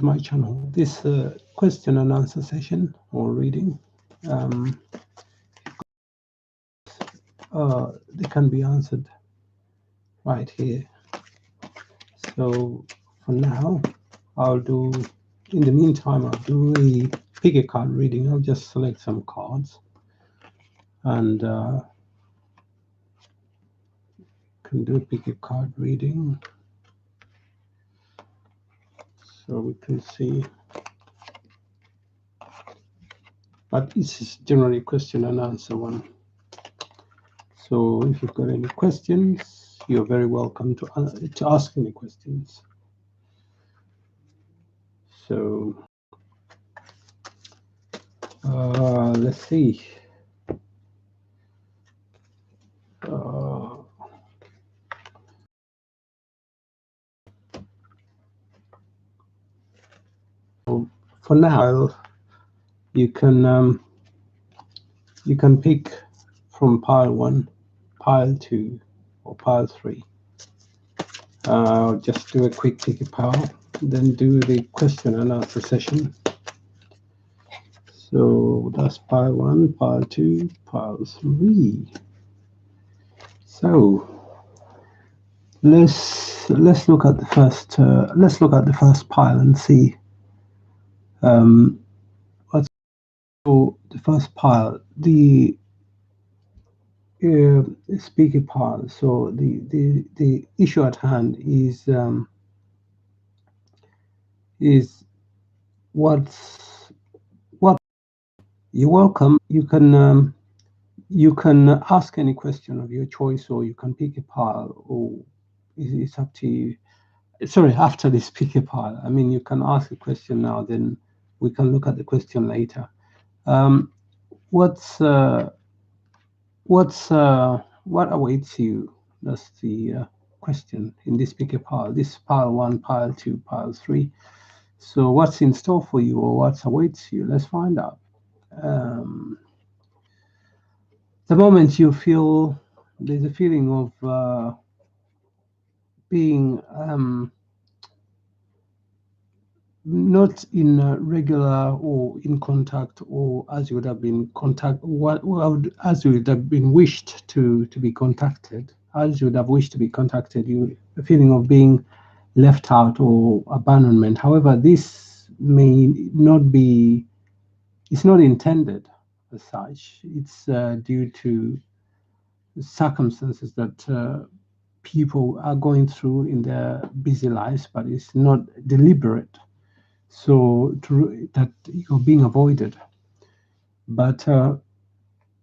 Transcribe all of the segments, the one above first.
my channel. This question and answer session or reading, um, they can be answered right here. So for now, I'll do. In the meantime, I'll do a pick a card reading. I'll just select some cards and can do a pick a card reading, so we can see. But this is generally question and answer one. So if you've got any questions, you're very welcome to ask any questions. So let's see. Uh, for now, you can pick from pile one, pile two, or pile three. Just do a quick pick a pile, then do the question and answer session. So that's pile one, pile two, pile three. So let's look at the first pile and see what's the first pile. The speaker pile. So the issue at hand is what you're welcome. You can ask any question of your choice, or you can pick a pile, or it's up to you. Sorry, after this pick a pile. I mean, you can ask a question now, then we can look at the question later. Um, what's what awaits you? That's the question in this pick a pile. This pile one, pile two, pile three. So what's in store for you, or what awaits you? Let's find out. Um, the moment you feel there's a feeling of being not in regular or in contact, or as you would have been as you would have been wished to be contacted, as you would have wished to be contacted, you a feeling of being left out or abandonment. However, this may not be, it's not intended as such. It's due to circumstances that people are going through in their busy lives, but it's not deliberate. So that you're being avoided, but they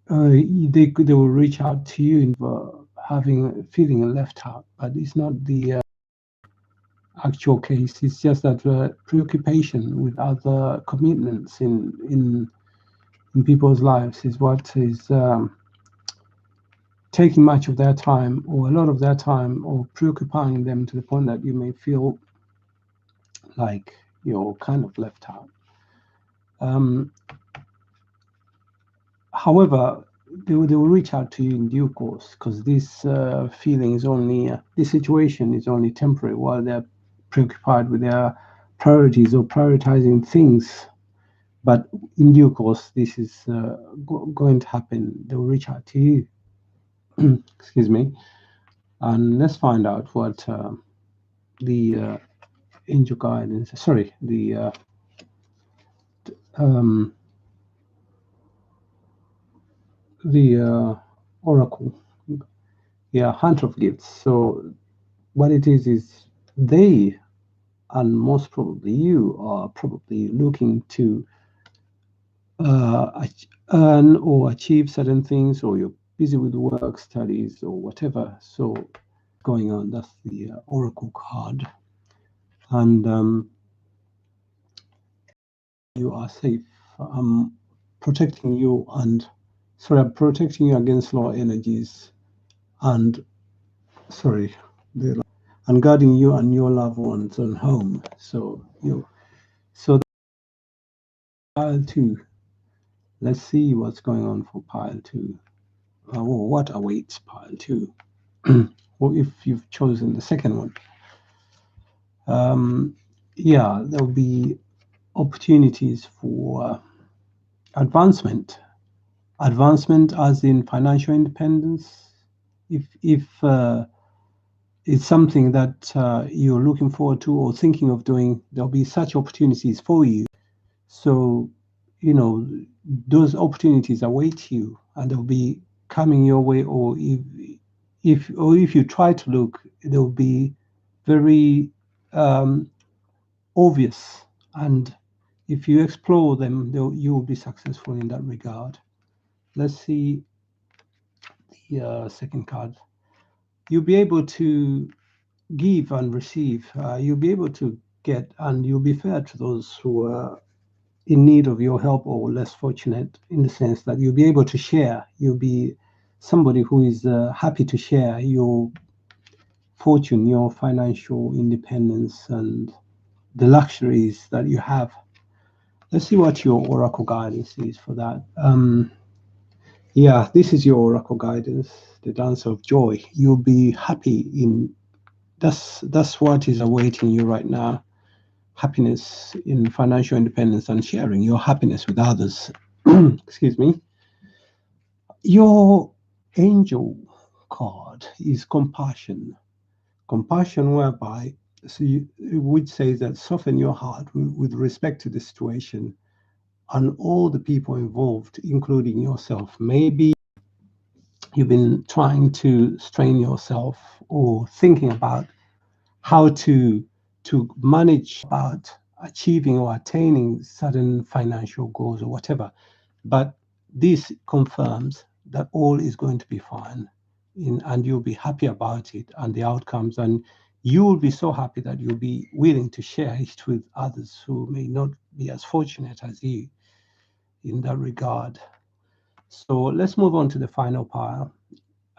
will reach out to you in having feeling left out, but it's not the actual case. It's just that preoccupation with other commitments in people's lives is what is taking much of their time, or a lot of their time, or preoccupying them to the point that you may feel like you're kind of left out. However, they will reach out to you in due course, because this feeling is only, this situation is only temporary while they're preoccupied with their priorities or prioritizing things. But in due course, this is going to happen. They will reach out to you. Excuse me. And let's find out what the angel guidance, sorry, um, the oracle, yeah, hunter of gifts. So what it is they, and most probably you, are probably looking to earn or achieve certain things, or you're busy with work, studies, or whatever. So going on, that's the oracle card. And you are safe. I'm protecting you, and sorry, I'm protecting you against low energies, and sorry, and guarding you and your loved ones and home. So pile two. Let's see what's going on for pile two. Or what awaits pile two. Or if you've chosen the second one. yeah, there'll be opportunities for advancement. Advancement as in financial independence. If it's something that you're looking forward to or thinking of doing, there'll be such opportunities for you. So, you know, those opportunities await you, and they'll be coming your way. Or if you try to look, they'll be very um, obvious. And if you explore them, you will be successful in that regard. Let's see the second card. You'll be able to give and receive. You'll be able to get, and you'll be fair to those who are in need of your help or less fortunate, in the sense that you'll be able to share. You'll be somebody who is happy to share your fortune, your financial independence, and the luxuries that you have. Let's see what your oracle guidance is for that. Yeah, this is your oracle guidance, the dance of joy. You'll be happy in that's what is awaiting you right now. Happiness in financial independence and sharing your happiness with others. Excuse me. Your angel card is compassion. Compassion, whereby so which says that soften your heart with respect to the situation and all the people involved, including yourself. Maybe you've been trying to strain yourself or thinking about how to manage about achieving or attaining certain financial goals or whatever. But this confirms that all is going to be fine and you'll be happy about it and the outcomes, and you will be so happy that you'll be willing to share it with others who may not be as fortunate as you in that regard. So let's move on to the final pile.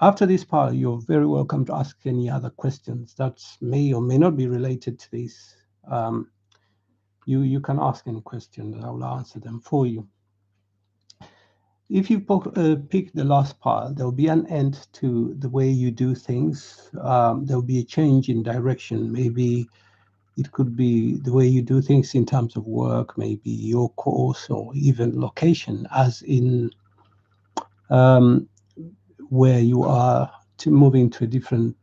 After this pile, you're very welcome to ask any other questions that may or may not be related to this. You can ask any questions, I will answer them for you. If you pick the last pile, there will be an end to the way you do things. There will be a change in direction. Maybe it could be the way you do things in terms of work, maybe your course, or even location, as in where you are moving to a different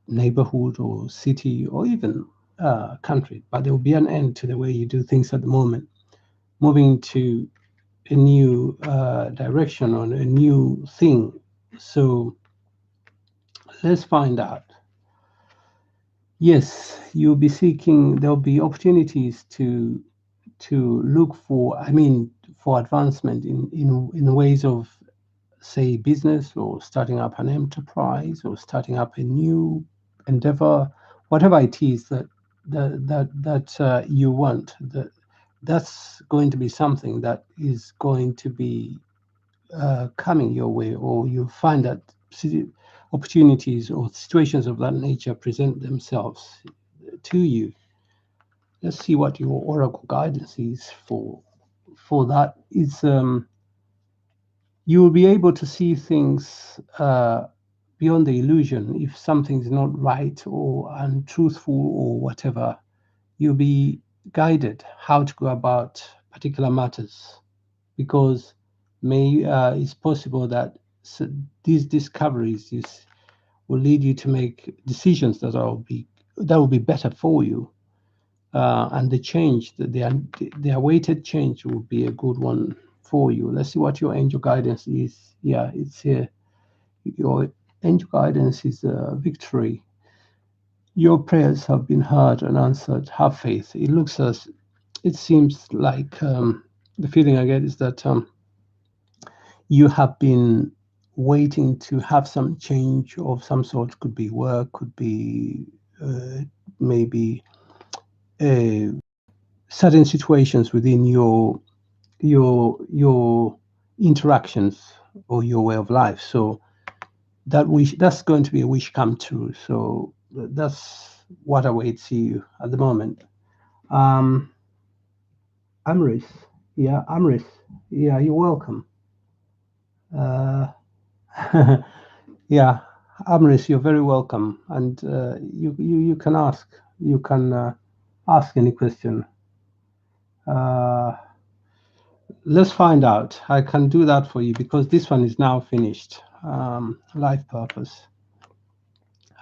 neighborhood or city or even country. But there will be an end to the way you do things at the moment, moving to a new direction on a new thing. So let's find out. Yes, you'll be seeking. There'll be opportunities to look for. I mean, for advancement in ways of, say, business or starting up an enterprise or starting up a new endeavor, whatever it is that you want. That's going to be something that is going to be coming your way, or you find that opportunities or situations of that nature present themselves to you. Let's see what your oracle guidance is for that. It's you will be able to see things beyond the illusion. If something's not right or untruthful or whatever, you'll be guided how to go about particular matters, because it's possible that these discoveries will lead you to make decisions that will be better for you, and the change, the awaited change, will be a good one for you. Let's see what your angel guidance is. Yeah, it's here. Your angel guidance is victory. Your prayers have been heard and answered. Have faith. It seems like the feeling I get is that you have been waiting to have some change of some sort. Could be work, could be maybe certain situations within your interactions or your way of life. So that's going to be a wish come true. So that's what awaits you at the moment. Um, Amris, yeah, Amris, yeah, you're welcome. Uh, yeah, Amris, you're very welcome, and you can ask. You can. ask any question. Let's find out. I can do that for you because this one is now finished. Life purpose.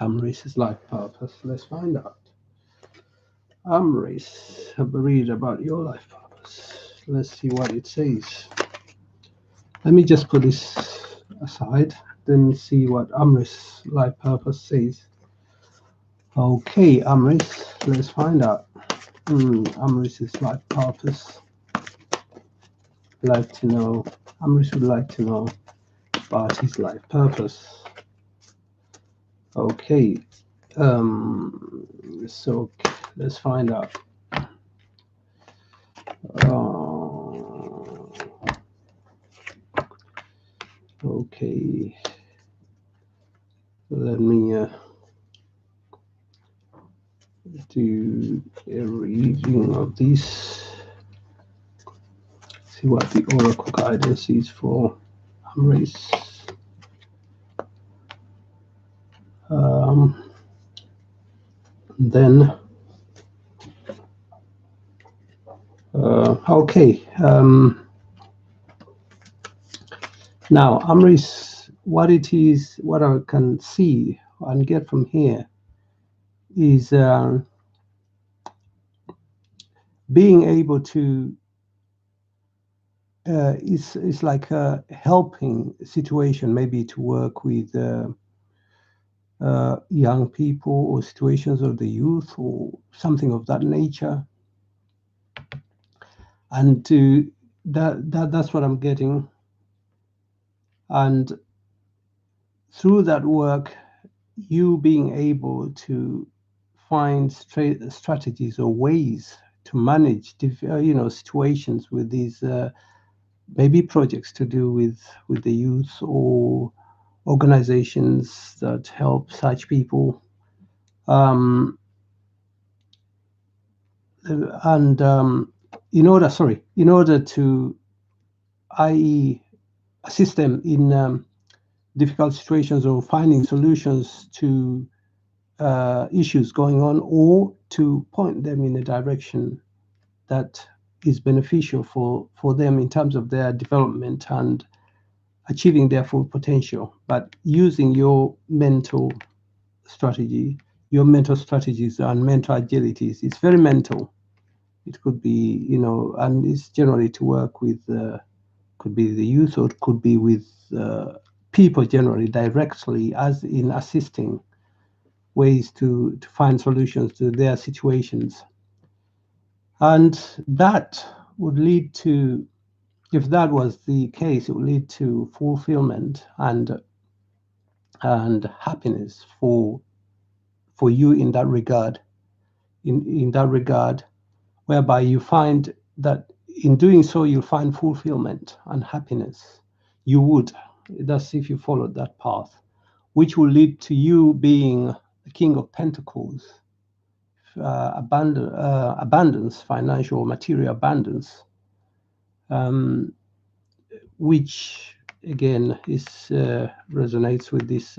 Amris's life purpose. Let's find out. Amris, read about your life purpose. Let's see what it says. Let me just put this aside, then see what Amris' life purpose says. Okay, Amris, let's find out. Amris's life purpose. Like to know. Amris would like to know about his life purpose. Okay, so let's find out. Okay, let me do a reading of this. See what the oracle guidance is for Amris. Then okay. Now, Amris, what it is, what I can see and get from here is being able to. It's like a helping situation, maybe to work with young people or situations of the youth or something of that nature, and to that's what I'm getting. And through that work, you being able to find strategies or ways to manage situations with these maybe projects to do with the youth or organizations that help such people, and in order to, i.e., assist them in difficult situations or finding solutions to issues going on, or to point them in a direction that is beneficial for them in terms of their development and achieving their full potential, but using your mental strategies and mental agilities. It's very mental. It could be, and it's generally to work with, could be the youth, or it could be with people generally directly, as in assisting ways to find solutions to their situations. And that would lead to, if that was the case, it would lead to fulfillment and happiness for you in that regard. In that regard, whereby you find that in doing so, you'll find fulfillment and happiness. You would. That's if you followed that path, which will lead to you being the King of Pentacles, abundance, financial or material abundance, which again is resonates with this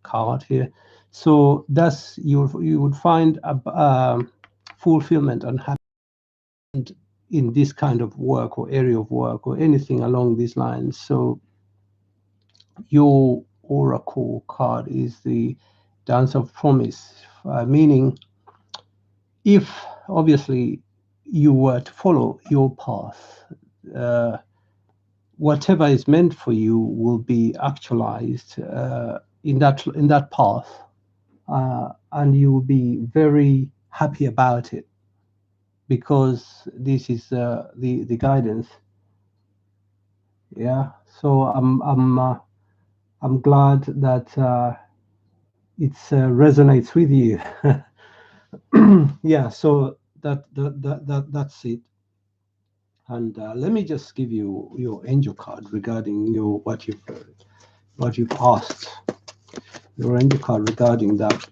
card here. So thus you would find fulfillment and happiness in this kind of work or area of work or anything along these lines. So your oracle card is the dance of promise, meaning if obviously you were to follow your path, whatever is meant for you will be actualized in that path, and you will be very happy about it, because this is the guidance. Yeah. So I'm glad that it resonates with you. Yeah. So that's it. And let me just give you your angel card regarding what you've asked. Your angel card regarding that.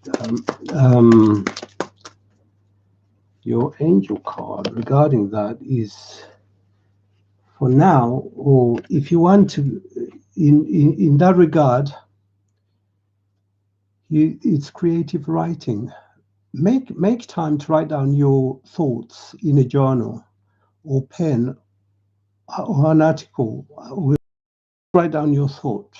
Your angel card regarding that is, for now, or if you want to, in that regard, it's creative writing, make time to write down your thoughts in a journal or pen or an article. Write down your thoughts.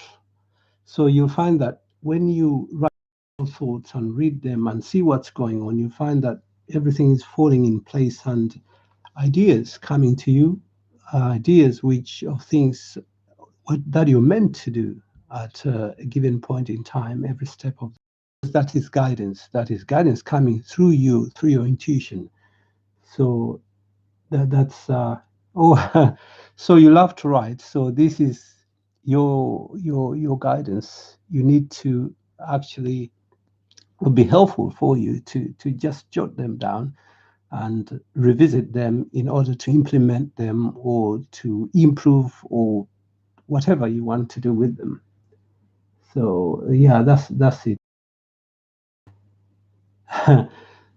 So you'll find that when you write your thoughts and read them and see what's going on, you find that everything is falling in place and ideas coming to you, ideas which of things that you're meant to do at a given point in time, every step of that is guidance. That is guidance coming through you, through your intuition. So that's oh, so you love to write. So this is your guidance. You need to actually, would be helpful for you to just jot them down and revisit them in order to implement them or to improve or whatever you want to do with them. So yeah, that's it.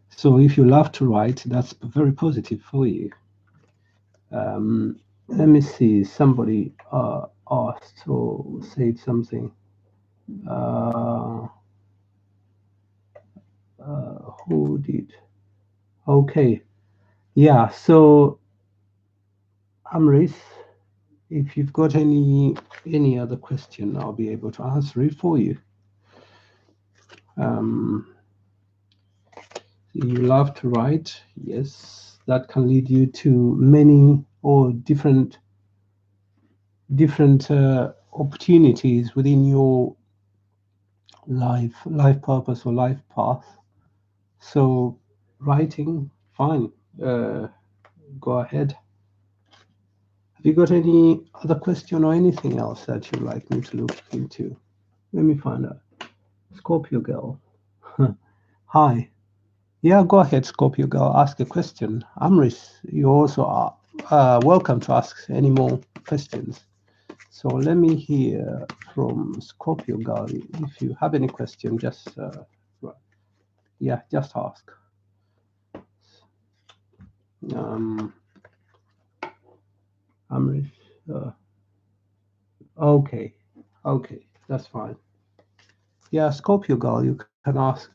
So if you love to write, that's very positive for you. Let me see. Somebody asked or said something. Uh, who did? Okay. Yeah. So Amris, if you've got any other question, I'll be able to answer it for you. Um, you love to write, yes. That can lead you to many or different opportunities within your life purpose or life path. So writing, fine. Go ahead. Have you got any other question or anything else that you'd like me to look into? Let me find out. Scorpio girl. Hi. Yeah, go ahead, Scorpio girl. Ask a question. Amris, you also are welcome to ask any more questions. So let me hear from Scorpio girl. If you have any question, just yeah, just ask. Amris. Okay, okay, that's fine. Yeah, Scorpio girl, you can ask.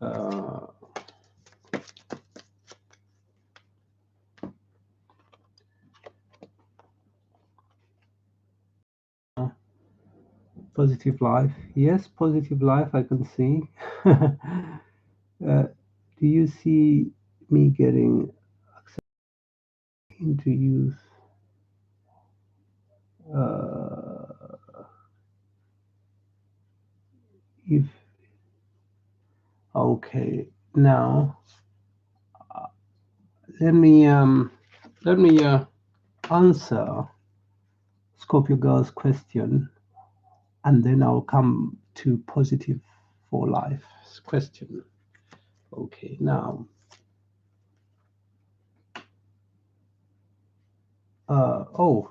Uh, Positive life. Yes, positive life, I can see. Do you see me getting into youth? If okay, now let me answer Scorpio girl's question, and then I'll come to positive for life's question. Okay, now oh,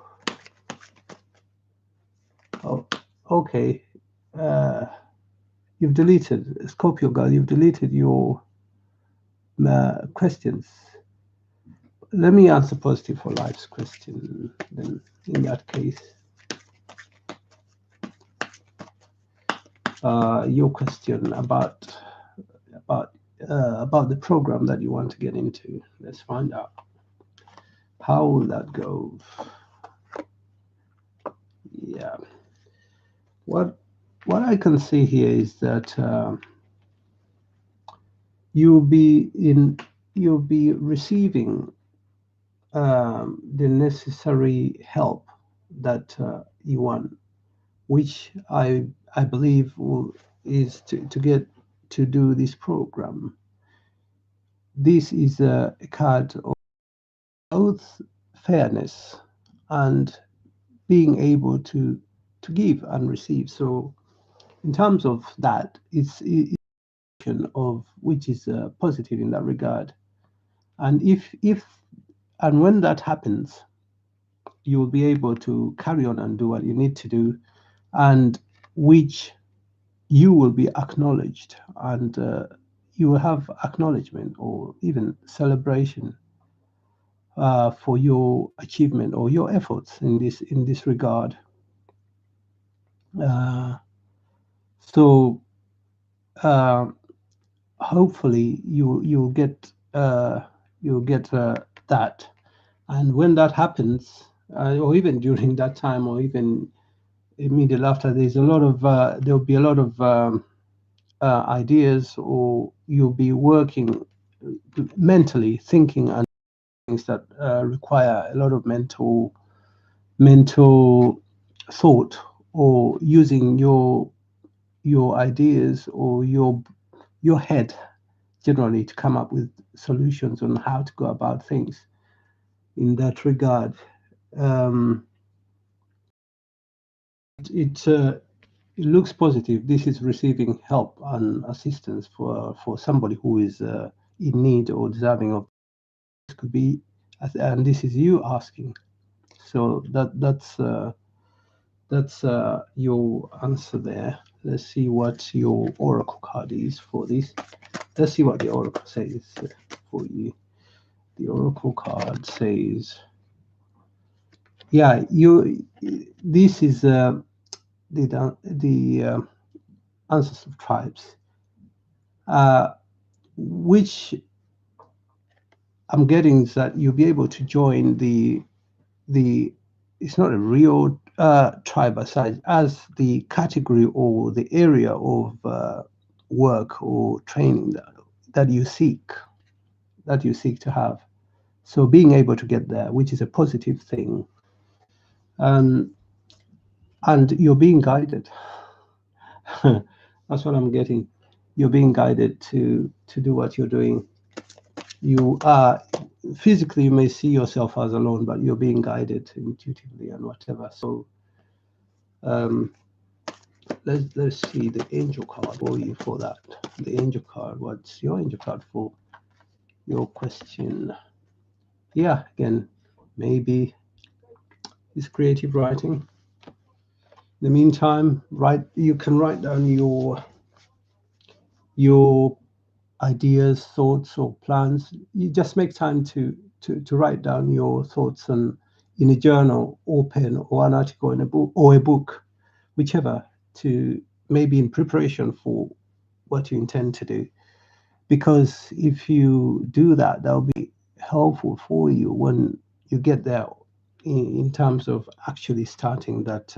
okay. You've deleted Scorpio girl. You've deleted your questions. Let me answer positive for life's question. Then, in that case, your question about the program that you want to get into. Let's find out how will that go. Yeah. What I can see here is that you'll be receiving the necessary help that you want, which I believe is to get to do this program. This is a card of both fairness and being able to give and receive. So in terms of that, it's of which is positive in that regard. And if and when that happens, you will be able to carry on and do what you need to do, and which you will be acknowledged, and you will have acknowledgement or even celebration for your achievement or your efforts in this regard. Uh, So hopefully you'll get that, and when that happens, or even during that time, or even immediately after, there'll be a lot of ideas, or you'll be working mentally, thinking and things that require a lot of mental thought, or using your ideas, or your head generally, to come up with solutions on how to go about things in that regard. Um, it looks positive. This is receiving help and assistance for somebody who is in need or deserving of. This could be, and this is you asking. So that's your answer there. Let's see what your oracle card is for this. Let's see what the oracle says for you. The oracle card says, yeah, you. This is the ancestors of tribes, which I'm getting is that you'll be able to join the. It's not a real tribe as the category or the area of work or training that you seek to have. So being able to get there, which is a positive thing, um, and you're being guided. That's what I'm getting. You're being guided to do what you're doing. You are physically, you may see yourself as alone, but you're being guided intuitively and whatever. So um, let's see the angel card for you for that. The angel card. What's your angel card for your question? Yeah, again, maybe it's creative writing. In the meantime, you can write down your ideas, thoughts, or plans. You just make time to write down your thoughts in a journal or pen or an article in a book, whichever, to maybe in preparation for what you intend to do. Because if you do that, that'll be helpful for you when you get there in terms of actually starting that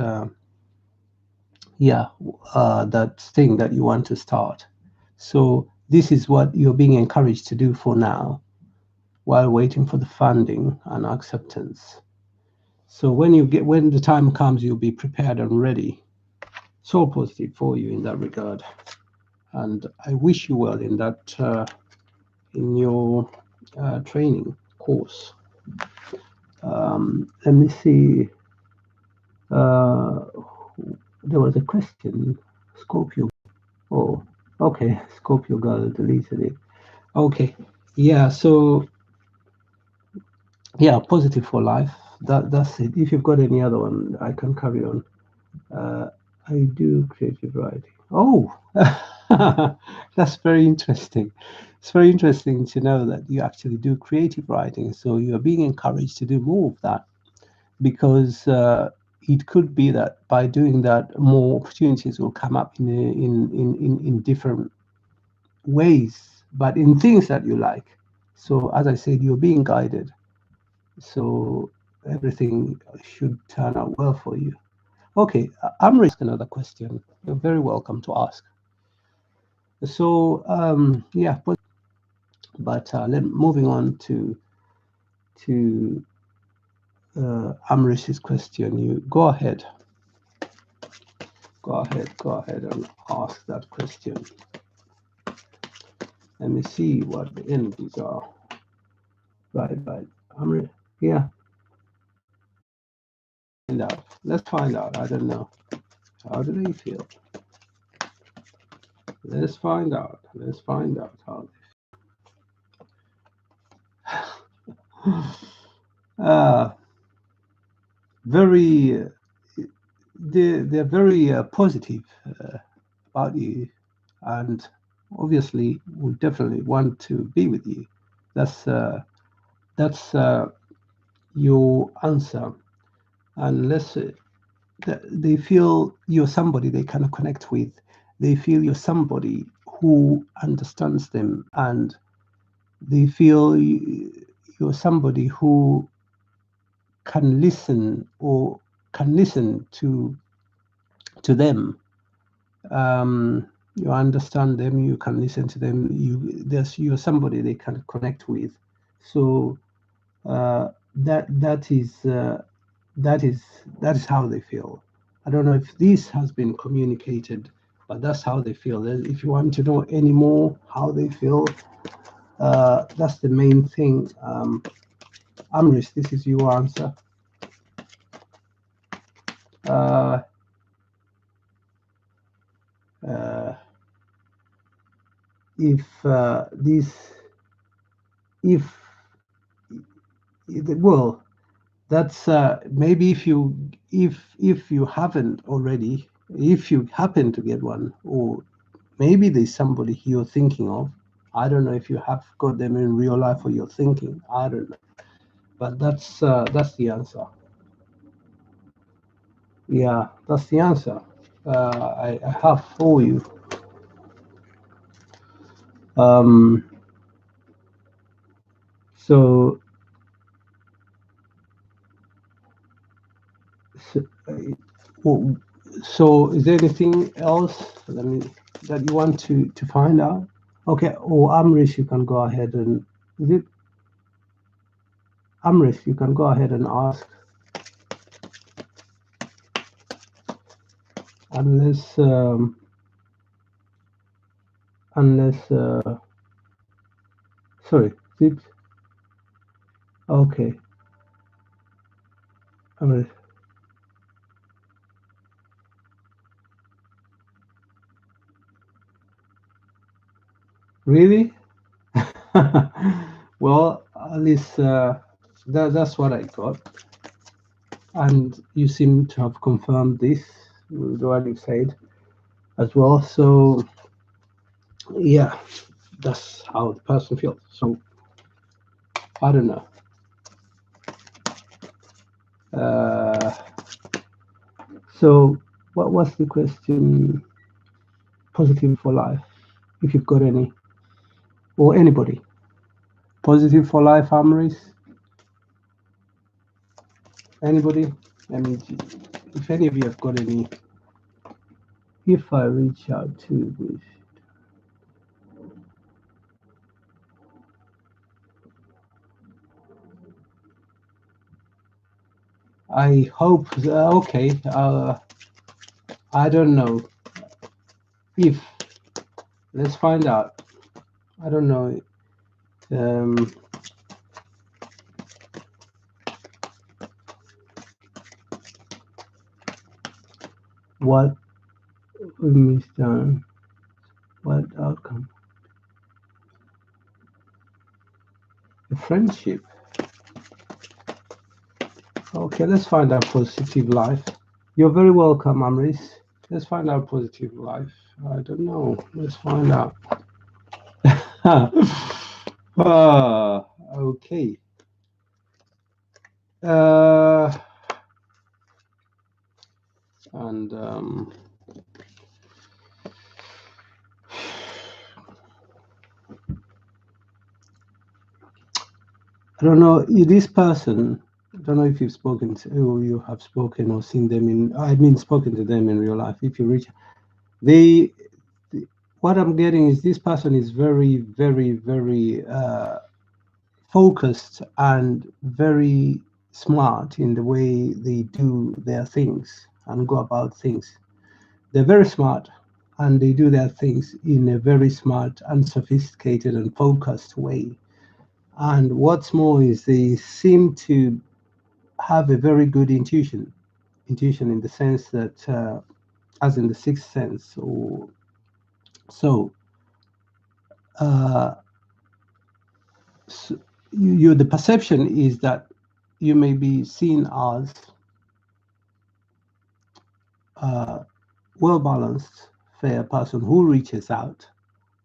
that thing that you want to start. So this is what you're being encouraged to do for now, while waiting for the funding and acceptance. So when the time comes, you'll be prepared and ready. So positive for you in that regard, and I wish you well in that in your training course. Let me see. Uh, there was a question. Scorpio. Oh, okay. Scorpio girl deleted it. Okay. Yeah. So yeah, positive for life. That's it. If you've got any other one, I can carry on. I do creative writing. Oh, that's very interesting. It's very interesting to know that you actually do creative writing. So you are being encouraged to do more of that, because it could be that by doing that, more opportunities will come up in different ways, but in things that you like. So as I said, you're being guided. So everything should turn out well for you. Okay, I'm asking another question. You're very welcome to ask. So yeah, but moving on to Amrish's question. You go ahead and ask that question. Let me see what the energies are. Right. Amrish, yeah. Let's find out. I don't know. How do they feel? Let's find out. How very they're very positive about you, and obviously would definitely want to be with you. That's your answer, unless they feel you're somebody they kind of connect with. they feel you're somebody who understands them, and they feel you're somebody who can listen, or can listen to them. You understand them, you can listen to them, you're somebody they can connect with. So that is how they feel. I don't know if this has been communicated, but that's how they feel. If you want to know any more how they feel, that's the main thing. Amrish, this is your answer. If well, that's maybe if you haven't already, if you happen to get one, or maybe there's somebody you're thinking of. I don't know if you have got them in real life or you're thinking. I don't know, but that's the answer. Yeah, that's the answer. I have for you. So, so is there anything else that you want to find out? Okay, or Amrish, you can go ahead and is it Amrish? You can go ahead and ask, unless sorry, is it okay? Amrish, really? Well, at least that's what I got, and you seem to have confirmed this with what you said as well. So yeah, that's how the person feels. So I don't know. So what was the question? Positive for life, if you've got any, or anybody. Positive for life, Amris. Anybody? I mean, if any of you have got any. If I reach out to this, I hope. Okay. I don't know. If let's find out. I don't know. What we done? What outcome? The friendship. Okay, let's find out positive life. You're very welcome, Amris. Let's find out positive life. I don't know. Let's find out. Okay. And I don't know, this person, I don't know if you've spoken to, or you have spoken or seen them spoken to them in real life. If you reach, what I'm getting is this person is very, very, very focused and very smart in the way they do their things and go about things. They're very smart and they do their things in a very smart and sophisticated and focused way. And what's more is they seem to have a very good intuition in the sense that, as in the sixth sense, or so. So the perception is that you may be seen as a well-balanced, fair person who reaches out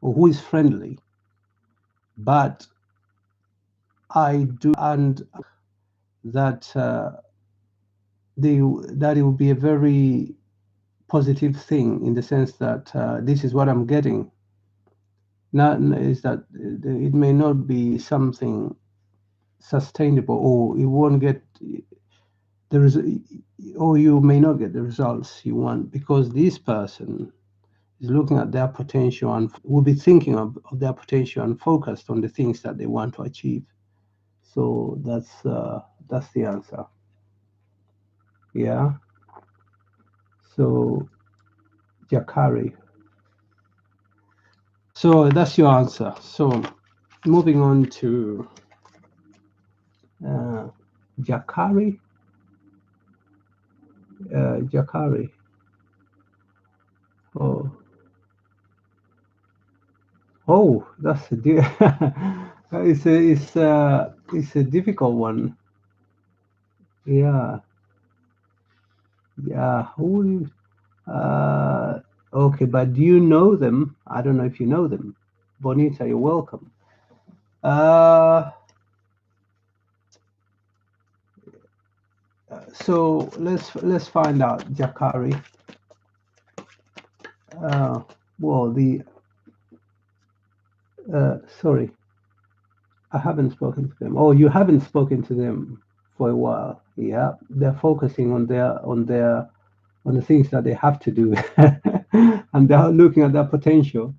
or who is friendly, but I do and that it will be a very positive thing in the sense that this is what I'm getting. Not is that it may not be something sustainable, or you won't get or you may not get the results you want, because this person is looking at their potential and will be thinking of their potential and focused on the things that they want to achieve. So that's the answer. Yeah. So Jakari. So that's your answer. So moving on to Jakari. Jakari. Oh, that's it's a difficult one. Yeah. Who? Okay, but do you know them? I don't know if you know them. Bonita, you're welcome. So let's find out, Jakari. Well, sorry, I haven't spoken to them. Oh, you haven't spoken to them for a while. Yeah, they're focusing on the things that they have to do, and they're looking at their potential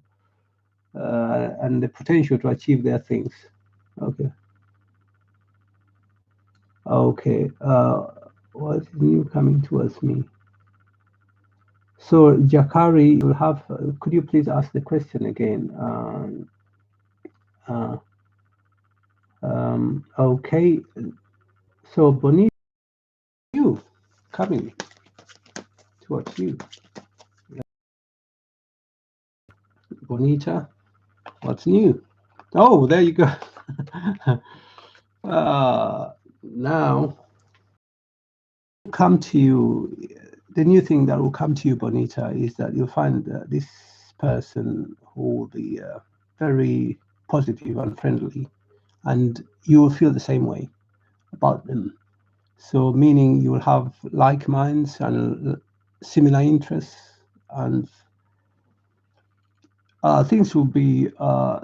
and the potential to achieve their things. Okay. Okay. What's new coming towards me? So, Jakari, you have. Could you please ask the question again? Okay. So, Bonita, you coming towards you. Bonita, what's new? Oh, there you go. Now, come to you. The new thing that will come to you, Bonita, is that you'll find this person who will be very positive and friendly, and you will feel the same way about them. So, meaning you will have like minds and similar interests, and things will be,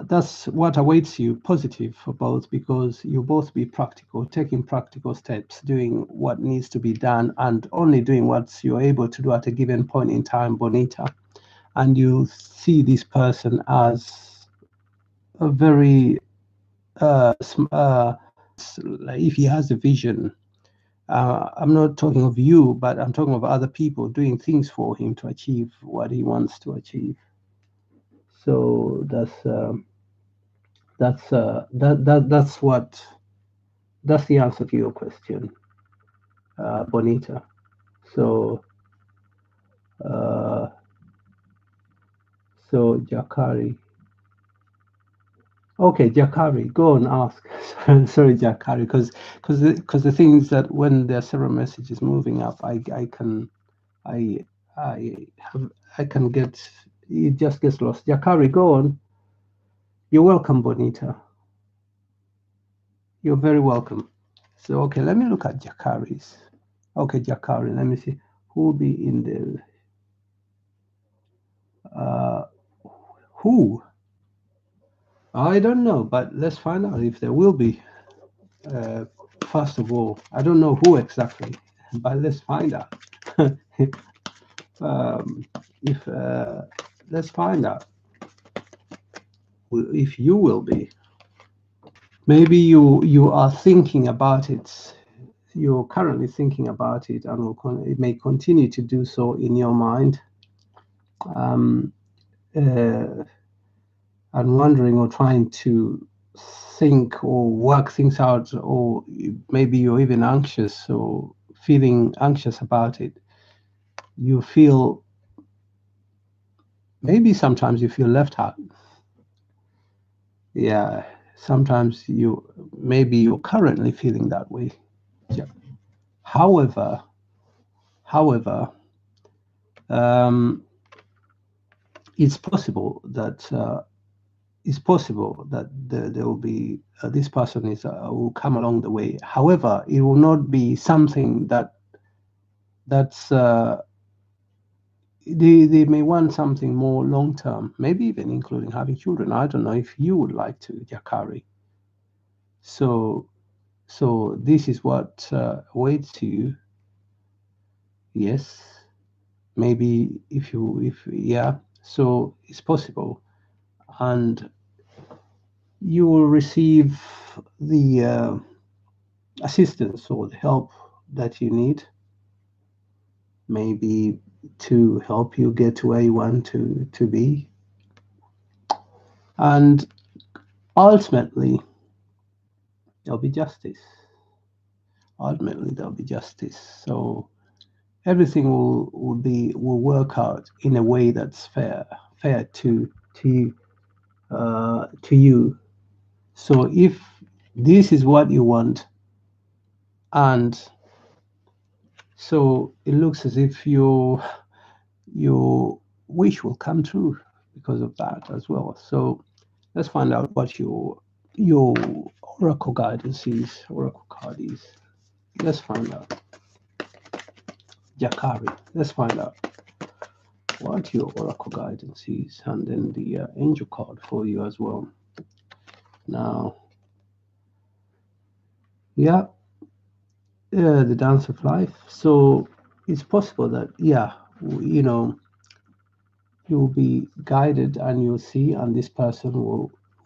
that's what awaits you positive for both, because you'll both be practical, taking practical steps, doing what needs to be done, and only doing what you're able to do at a given point in time, Bonita. And you see this person as a very, if he has a vision, I'm not talking of you, but I'm talking of other people doing things for him to achieve what he wants to achieve. So that's the answer to your question, Bonita. So Jakari. Okay, Jakari, go and ask. Sorry, Jakari, because the thing is that when there are several messages moving up, I can get, it just gets lost. Jakari, go on. You're welcome, Bonita. You're very welcome. So okay, let me look at Jakari's. Okay, Jakari, let me see who will be in there. Who? I don't know, but let's find out if there will be. First of all, I don't know who exactly, but let's find out. Let's find out if you will be. Maybe you are thinking about it. You're currently thinking about it, and it may continue to do so in your mind. And wondering or trying to think or work things out, or maybe you're even anxious or feeling anxious about it. You feel, maybe sometimes you feel left out. Yeah, sometimes maybe you're currently feeling that way. Yeah. However, it's possible that there will be this person will come along the way. However, it will not be something that's they may want something more long term, maybe even including having children. I don't know if you would like to, Jakari. So this is what awaits you. Yes, maybe if yeah. So it's possible, and you will receive the assistance or the help that you need, maybe to help you get to where you want to be. And ultimately, there'll be justice. Ultimately, there'll be justice. So everything will work out in a way that's fair to you. So if this is what you want, and so it looks as if your wish will come true because of that as well. So let's find out what your oracle guidance is, oracle card is. Let's find out. Jakari. Let's find out what your oracle guidance is, and then the angel card for you as well. Now, yeah, the dance of life. So it's possible that, yeah, you know, you'll be guided and you'll see, and this person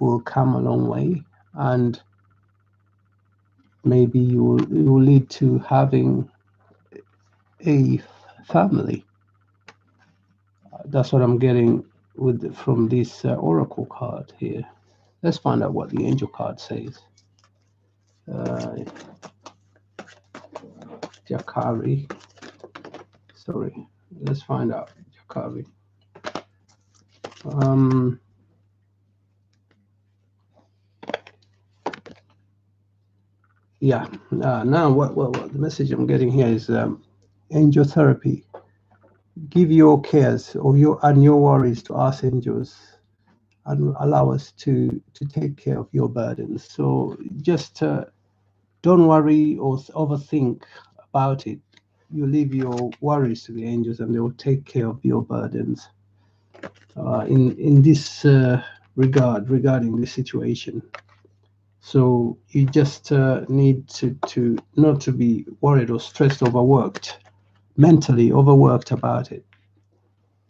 will come a long way, and maybe you will lead to having a family. That's what I'm getting with from this oracle card here. Let's find out what the angel card says. Jakari. Sorry, let's find out. Jakari. Yeah. Now, what the message I'm getting here is angel therapy. Give your cares or your worries to us angels, and allow us to take care of your burdens. So just don't worry or overthink about it. You leave your worries to the angels, and they will take care of your burdens. In this regarding this situation. So you just need to not to be worried or stressed, overworked, mentally overworked about it,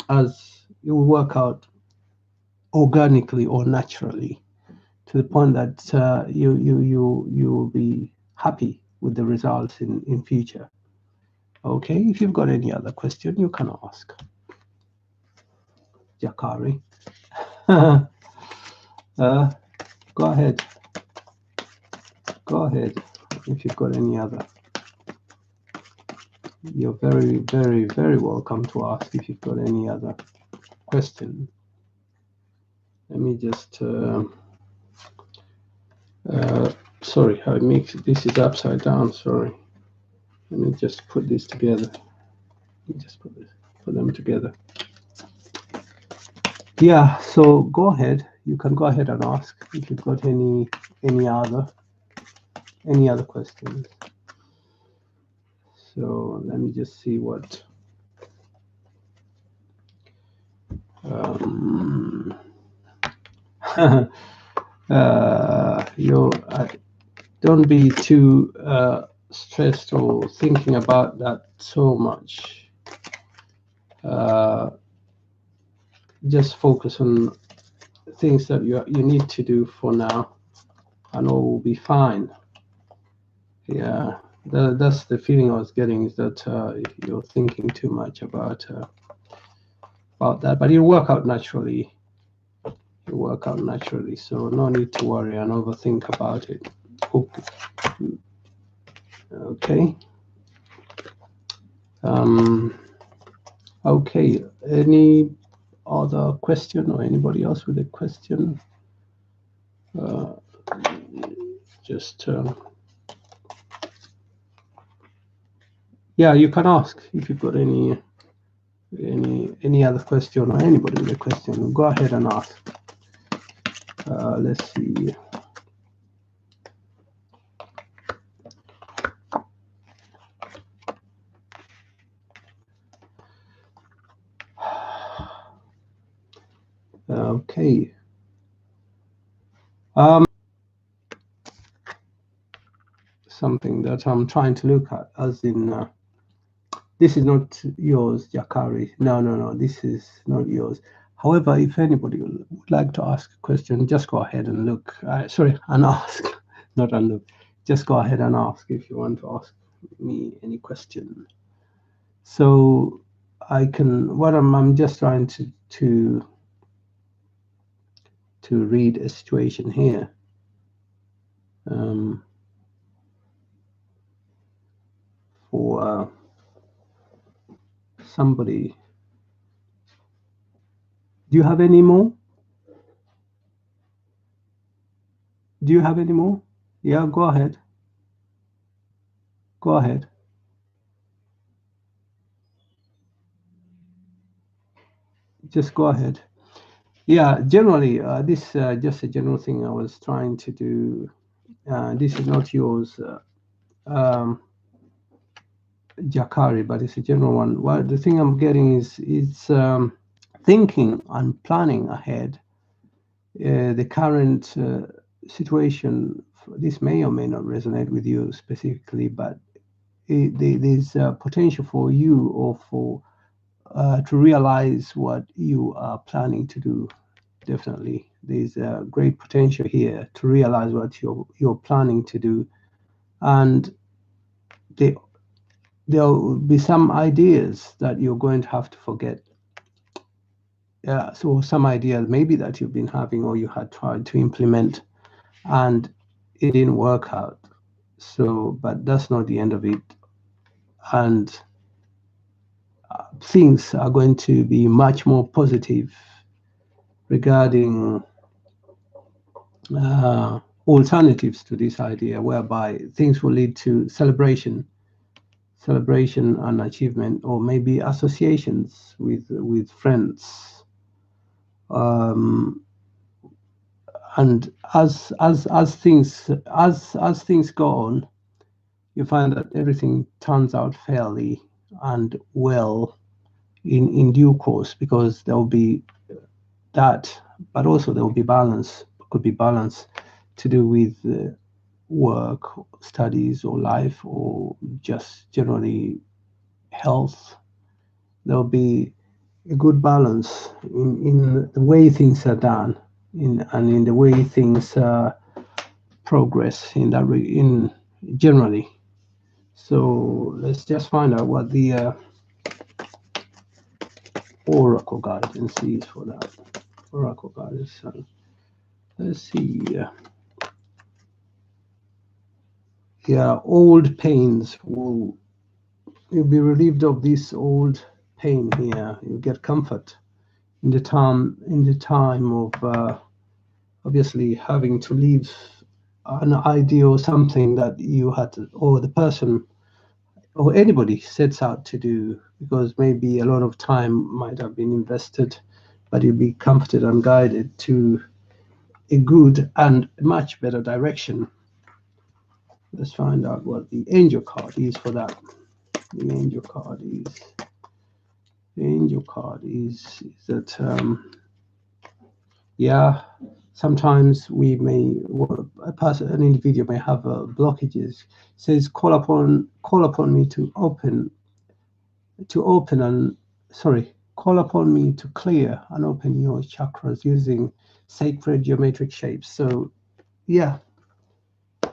as you will work out organically or naturally to the point that you will be happy with the results in future. Okay, if you've got any other question, you can ask. Jakari. Go ahead. Go ahead if you've got any other. You're very, very, very welcome to ask if you've got any other question. Let me just, sorry, I make this is upside down, sorry. Let me just put this together. Let me just put them together. Yeah, so go ahead. You can go ahead and ask if you've got any other questions. So let me just see what don't be too stressed or thinking about that so much. Just focus on things that you need to do for now, and all will be fine. Yeah, that's the feeling I was getting, is that you're thinking too much about that, but it'll work out naturally. It'll work out naturally, so no need to worry and overthink about it. Okay. Okay. Any other question, or anybody else with a question? Just yeah, you can ask if you've got any other question, or anybody with a question. Go ahead and ask. Let's see. Okay. Something that I'm trying to look at, as in, this is not yours, Jakari. No, this is not yours. However, if anybody would like to ask a question, just go ahead and look. Sorry, and ask, not and look. Just go ahead and ask if you want to ask me any question. So I can. What I'm just trying to read a situation here. For somebody. Do you have any more? Do you have any more? Yeah, go ahead. Go ahead. Just go ahead. Yeah, generally, this just a general thing I was trying to do. This is not yours, Jakari, but it's a general one. Well, the thing I'm getting is it's thinking and planning ahead. The current situation, this may or may not resonate with you specifically, but there's potential for you or for to realize what you are planning to do. Definitely, there's a great potential here to realize what you're planning to do, and there'll be some ideas that you're going to have to forget. Yeah, so some ideas maybe that you've been having or you had tried to implement, and it didn't work out. So, but that's not the end of it, and things are going to be much more positive regarding alternatives to this idea, whereby things will lead to celebration and achievement, or maybe associations with friends. And as things go on, you find that everything turns out fairly and well in due course, because there will be that, but also there will be balance. Could be balance to do with work, studies, or life, or just generally health. There'll be a good balance in the way things are done, and in the way things progress in that in generally. So let's just find out what the Oracle guidance is for that. Oracle guidance. Let's see. Yeah, old pains will. You'll be relieved of this old pain here. You get comfort in the time of obviously having to leave an idea or something that you had to, or the person or anybody sets out to do, because maybe a lot of time might have been invested, but you'll be comforted and guided to a good and much better direction. Let's find out what the angel card is for that. The angel card is that yeah, sometimes we may, an individual may have blockages. It says call upon me to call upon me to clear and open your chakras using sacred geometric shapes. So yeah,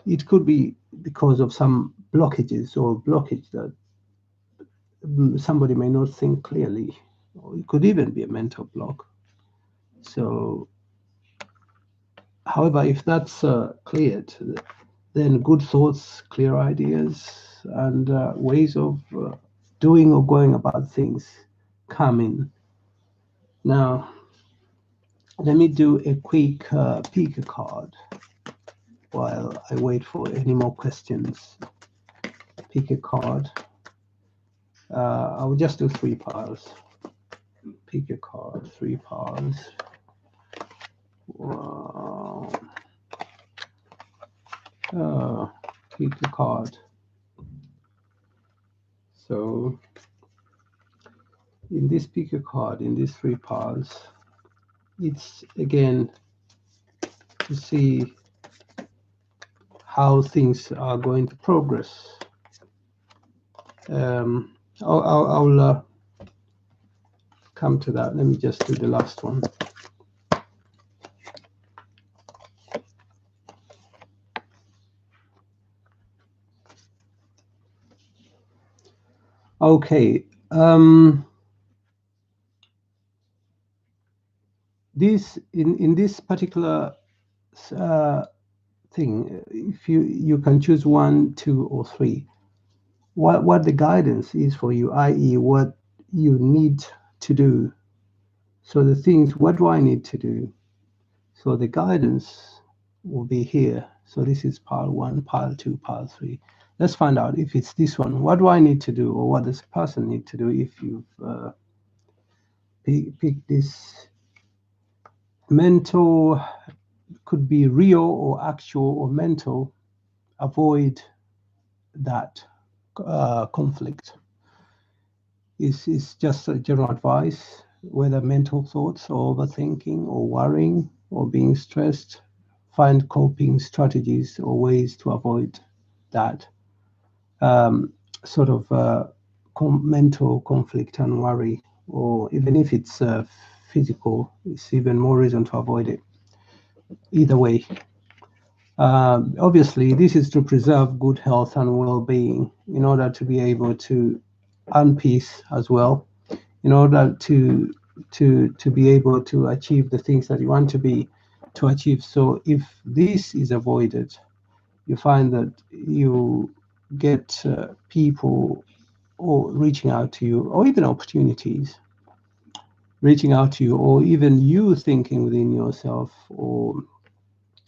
it could be because of some blockages or blockage that somebody may not think clearly, or it could even be a mental block. So however, if that's cleared, then good thoughts, clear ideas, and ways of doing or going about things come in. Now, let me do a quick pick a card while I wait for any more questions. Pick a card. I will just do 3 piles. Pick a card, 3 piles. Wow. Pick a card. So in this pick a card, in these 3 piles, it's again to see how things are going to progress. I'll come to that. Let me just do the last one. Okay. This in this particular thing, if you can choose 1, 2, or 3, what the guidance is for you, i.e., what you need to do. So the things, what do I need to do? So the guidance will be here. So this is pile 1, pile 2, pile 3. Let's find out if it's this one. What do I need to do, or what does a person need to do if you've picked this mental, could be real or actual or mental, avoid that conflict. Is just a general advice, whether mental thoughts or overthinking or worrying or being stressed, find coping strategies or ways to avoid that sort of mental conflict and worry, or even if it's physical, it's even more reason to avoid it. Either way, obviously, this is to preserve good health and well-being in order to be able to earn peace as well, in order to be able to achieve the things that you want to achieve. So if this is avoided, you find that you get people or reaching out to you, or even opportunities reaching out to you, or even you thinking within yourself, or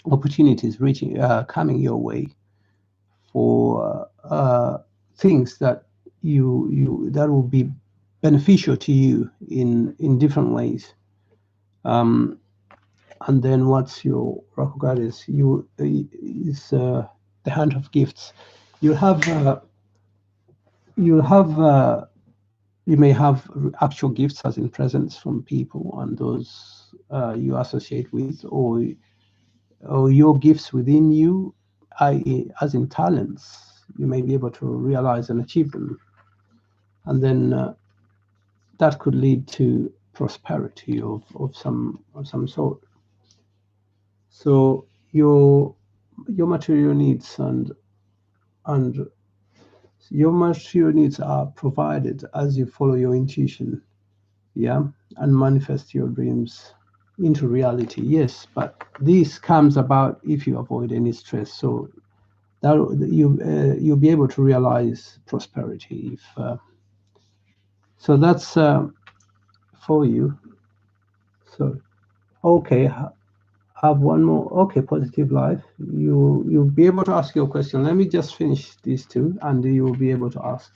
opportunities reaching coming your way for things that that will be beneficial to you in different ways. And then what's your Rakugan is the hand of gifts. You have you may have actual gifts, as in presents from people and those you associate with, or your gifts within you, i.e., as in talents, you may be able to realize and achieve them, and then that could lead to prosperity of some sort. So your material needs and your material needs are provided as you follow your intuition, yeah, and manifest your dreams into reality. Yes, but this comes about if you avoid any stress. So that you'll be able to realize prosperity. If so, that's for you. So okay, have one more. Okay, positive life. You'll be able to ask your question. Let me just finish these two, and you will be able to ask.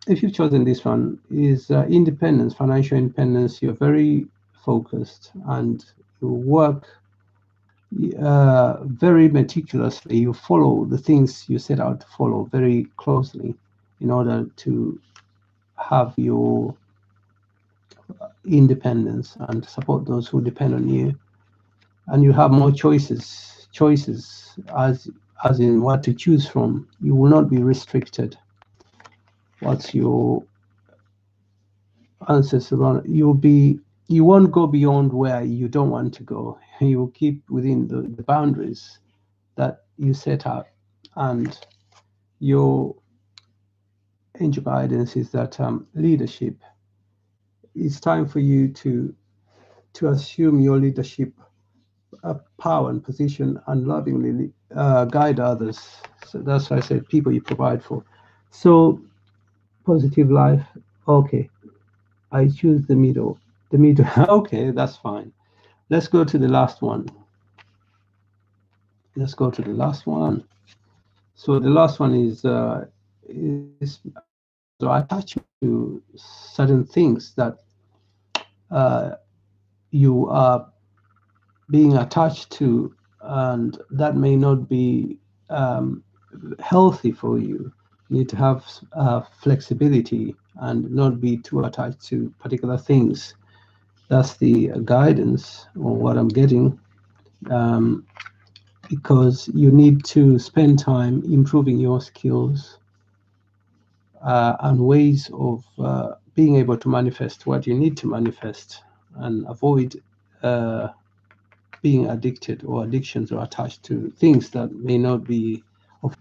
If you've chosen this one, is independence, financial independence. You're very focused and you work very meticulously. You follow the things you set out to follow very closely in order to have your independence and support those who depend on you. And you have more choices as in what to choose from. You will not be restricted. What's your ancestors around? You won't go beyond where you don't want to go. You will keep within the boundaries that you set out. And your angel guidance is that leadership. It's time for you to assume your leadership power and position and lovingly guide others. So that's why I said people you provide for. So positive life. Okay, I choose the middle. The middle. Okay, that's fine. Let's go to the last one. Let's go to the last one. So the last one is so I attach to certain things that you are being attached to, and that may not be healthy for you. You need to have flexibility and not be too attached to particular things. That's the guidance or what I'm getting, because you need to spend time improving your skills and ways of being able to manifest what you need to manifest, and avoid being addicted or addictions or attached to things that may not be of.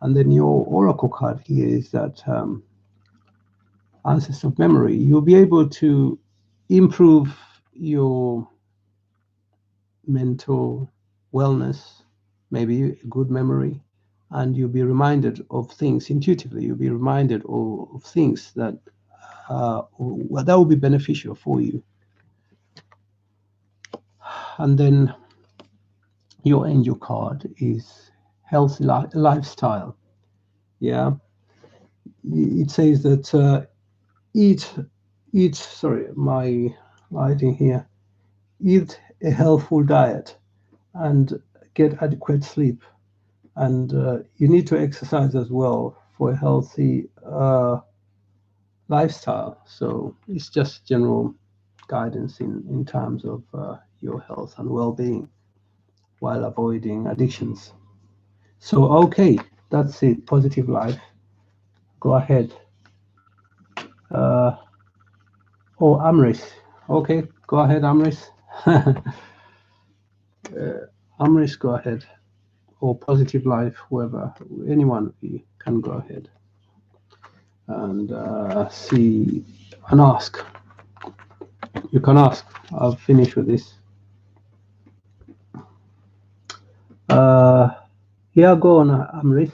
And then your oracle card here is that ancestor of memory. You'll be able to improve your mental wellness, maybe good memory, and you'll be reminded of things intuitively. You'll be reminded of things that that will be beneficial for you. And then your angel card is healthy lifestyle. Yeah, it says that eat. Sorry, my writing here. Eat a healthful diet and get adequate sleep. And you need to exercise as well for a healthy lifestyle. So it's just general guidance in terms of your health and well-being while avoiding addictions. So, okay, that's it. Positive life. Go ahead. Uh, oh, Amris. Okay, go ahead, Amris. Amris, go ahead. Or positive life, whoever, anyone of you can go ahead and see and ask. You can ask. I'll finish with this. Yeah, go on, Amris.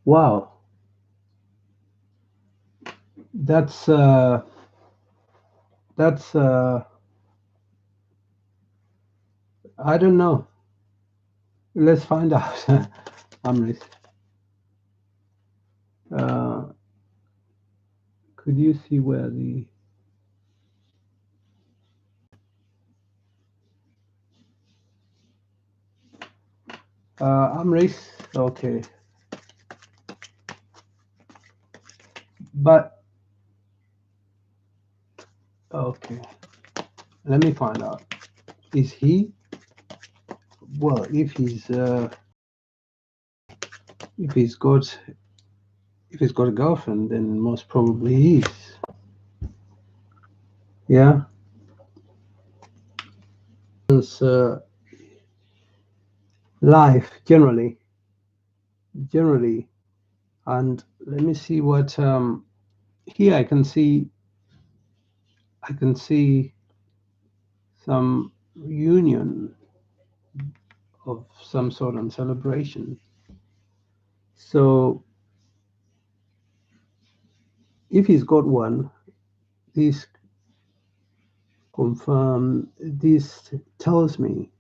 Wow, that's that's I don't know. Let's find out, Amris. Uh, could you see where the Amris? Okay, but okay. Let me find out. Is he? Well, if he's got a girlfriend, then most probably he is. Yeah. Life generally, and let me see what here I can see some reunion of some sort and celebration. So if he's got one, this this tells me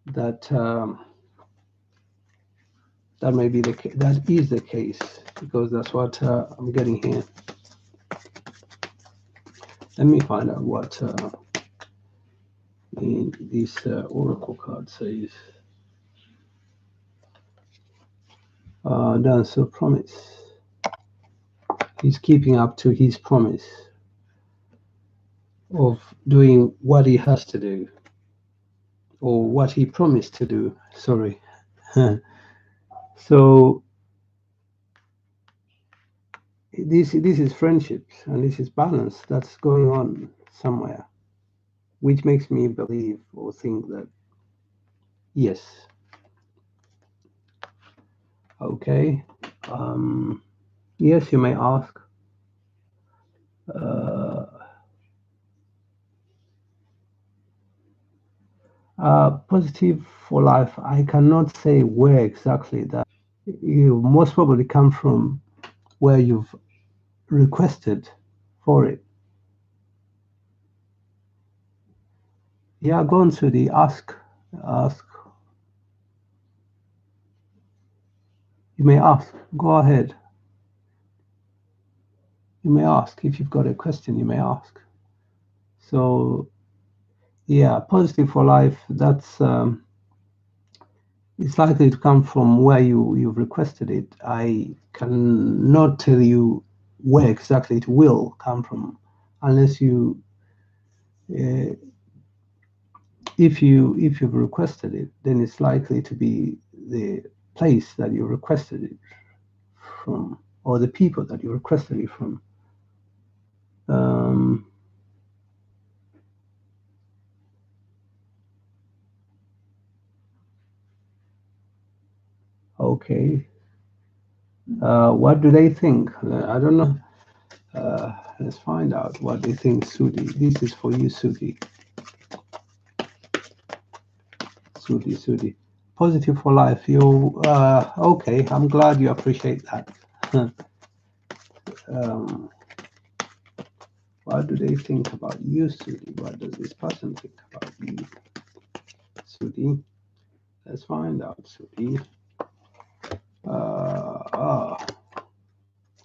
that that may be that is the case, because that's what I'm getting here. Let me find out what this oracle card says. Done. So promise. He's keeping up to his promise of doing what he has to do, or what he promised to do. Sorry. So this is friendships, and this is balance that's going on somewhere, which makes me believe or think that yes. Okay. Yes, you may ask. Positive for life. I cannot say where exactly that. You most probably come from where you've requested for it. Yeah, go on to the ask. Ask. You may ask. Go ahead. You may ask. If you've got a question, you may ask. So, yeah, positive for life. That's it's likely to come from where you've requested it. I cannot tell you where exactly it will come from unless you if you've requested it, then it's likely to be the place that you requested it from or the people that you requested it from. Um, okay. What do they think? I don't know. Let's find out what they think, Sudi. This is for you, Sudi. Sudi. Positive for life. You okay? I'm glad you appreciate that. um, what do they think about you, Sudi? What does this person think about you, Sudi? Let's find out, Sudi.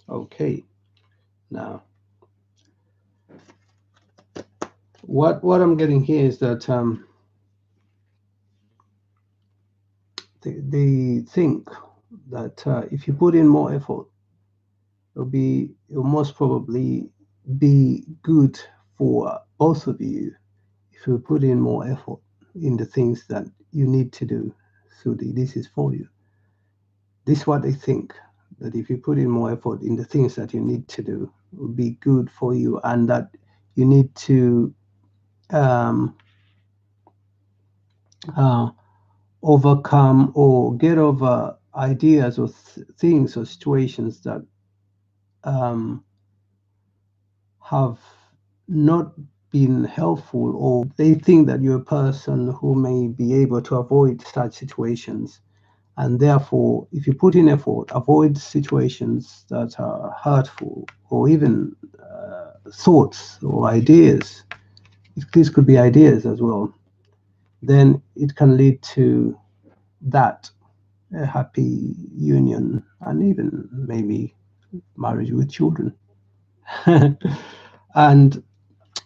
Okay. Now, what I'm getting here is that they think that if you put in more effort, it'll most probably be good for both of you if you put in more effort in the things that you need to do. So this is for you. This is what they think, that if you put in more effort in the things that you need to do, it will be good for you, and that you need to um, uh, overcome or get over ideas or things or situations that um, have not been helpful, or they think that you're a person who may be able to avoid such situations. And therefore, if you put in effort, avoid situations that are hurtful, or even thoughts or ideas. This could be ideas as well. Then it can lead to that a happy union, and even maybe marriage with children. And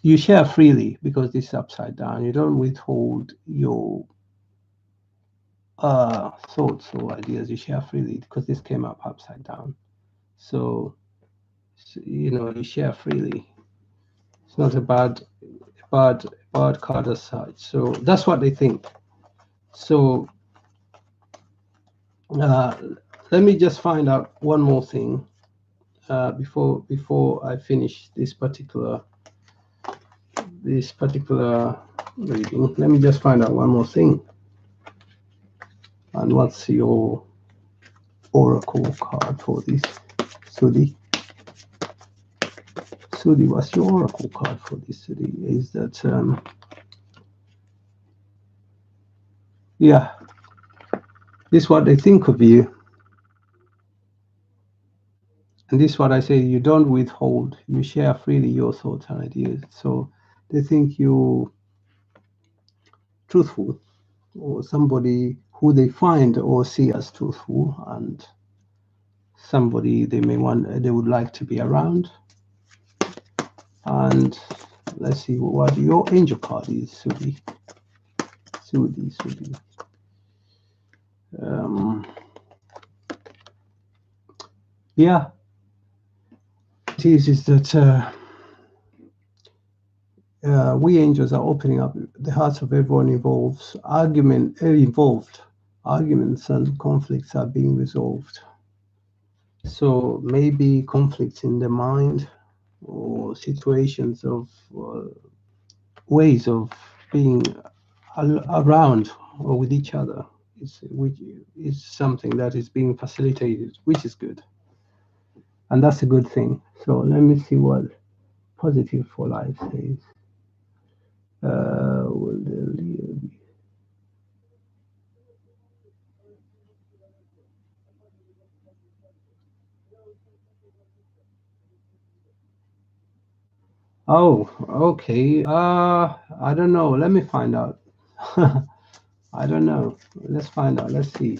you share freely because this is upside down. You don't withhold your thoughts or ideas. You share freely because this came up upside down. So you share freely. It's not a bad card as such. So that's what they think. So uh, let me just find out one more thing before I finish this particular reading. Let me just find out one more thing. And what's your oracle card for this, Sudi? Sudi, what's your oracle card for this, Sudi? Is that yeah, this is what they think of you. And this is what I say, you don't withhold, you share freely your thoughts and ideas. So they think you truthful, or somebody who they find or see as truthful, and somebody they would like to be around. And let's see what your angel card is, Sudi. Sudi. Yeah, it is that we angels are opening up the hearts of everyone involved. Arguments and conflicts are being resolved. So maybe conflicts in the mind, or situations of ways of being around or with each other, which is something that is being facilitated, which is good. And that's a good thing. So let me see what positive for life says. Oh, okay. I don't know. Let me find out. I don't know. Let's find out. Let's see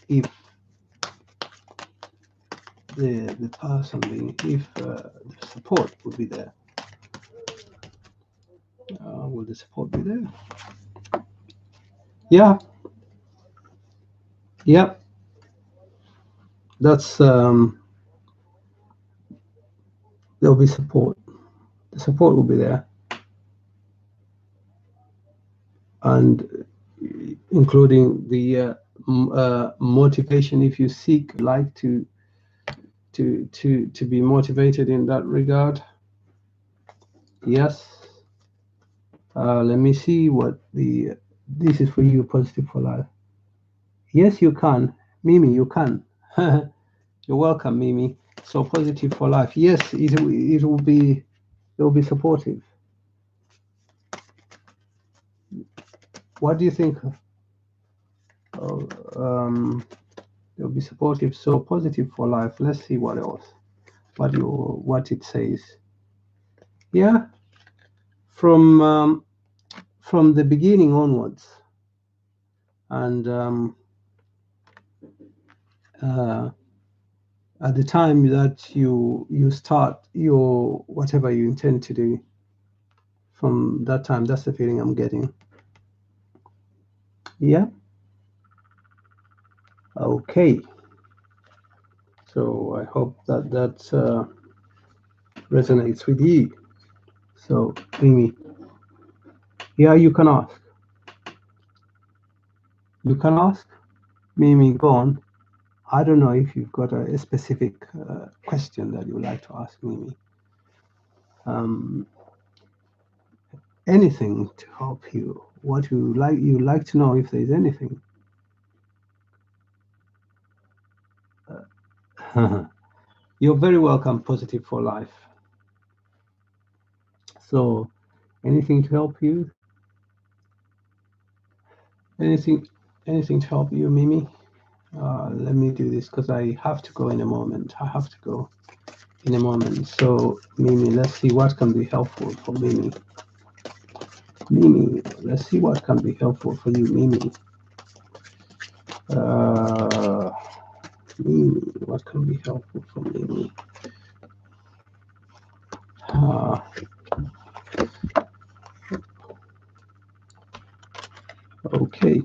if the person if the support would be there. Will the support be there? Yeah, yeah. That's there'll be support. The support will be there, and including the motivation. If you seek, like to be motivated in that regard. Yes. Let me see what the this is for you. Positive for life. Yes, you can, Mimi. You can. You're welcome, Mimi. So positive for life. Yes, it will be supportive. What do you think? Oh, it'll be supportive. So positive for life. Let's see what else. What it says. Yeah, from from the beginning onwards, and uh, at the time that you start your whatever you intend to do, from that time, that's the feeling I'm getting. Yeah. Okay. So I hope that resonates with you. So Mimi, yeah, you can ask. You can ask. Mimi, go on. I don't know if you've got a specific question that you would like to ask Mimi. Um, anything to help you. What you like to know, if there's anything. You're very welcome, Positive for Life. So, anything to help you? Anything, anything to help you, Mimi? Let me do this because I have to go in a moment. I have to go in a moment. So, Mimi, let's see what can be helpful for Mimi. Mimi, let's see what can be helpful for you, Mimi. Uh, Mimi, what can be helpful for Mimi? Uh, okay.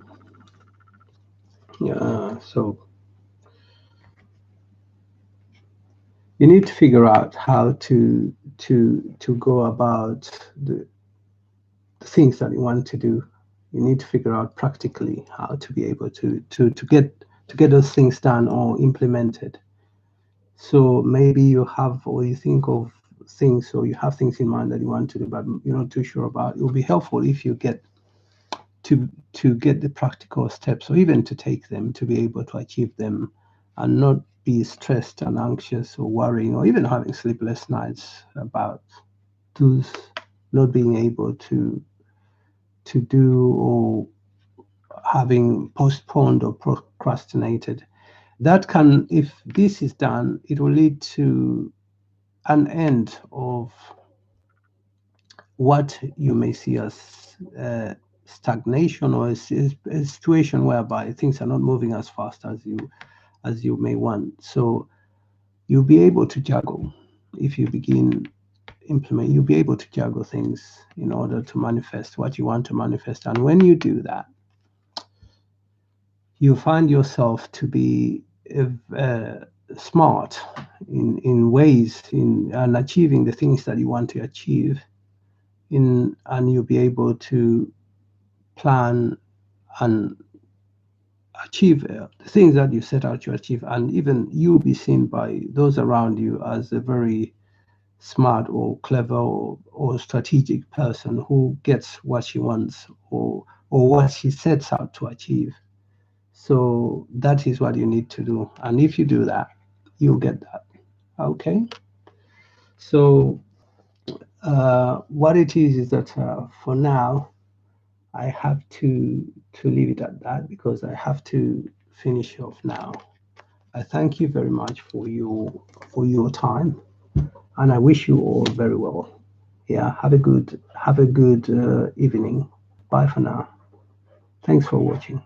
Yeah. So you need to figure out how to go about the things that you want to do. You need to figure out practically how to be able to get those things done or implemented. So maybe you have, or you think of things, or you have things in mind that you want to do, but you're not too sure about. It will be helpful if you get to get the practical steps, or even to take them to be able to achieve them, and not be stressed and anxious or worrying, or even having sleepless nights about those, not being able to do, or having postponed or procrastinated. That can, if this is done, it will lead to an end of what you may see as stagnation, or a situation whereby things are not moving as fast as you may want. So you'll be able to juggle. If you begin implement, you'll be able to juggle things in order to manifest what you want to manifest. And when you do that, you find yourself to be smart in ways in and achieving the things that you want to achieve, and you'll be able to plan and achieve the things that you set out to achieve, and even you'll be seen by those around you as a very smart or clever or strategic person who gets what she wants, or what she sets out to achieve. So that is what you need to do. And if you do that, you'll get that. Okay. So what it is that for now, I have to leave it at that because I have to finish off now. I thank you very much for your time, and I wish you all very well. Yeah, have a good evening. Bye for now. Thanks for watching.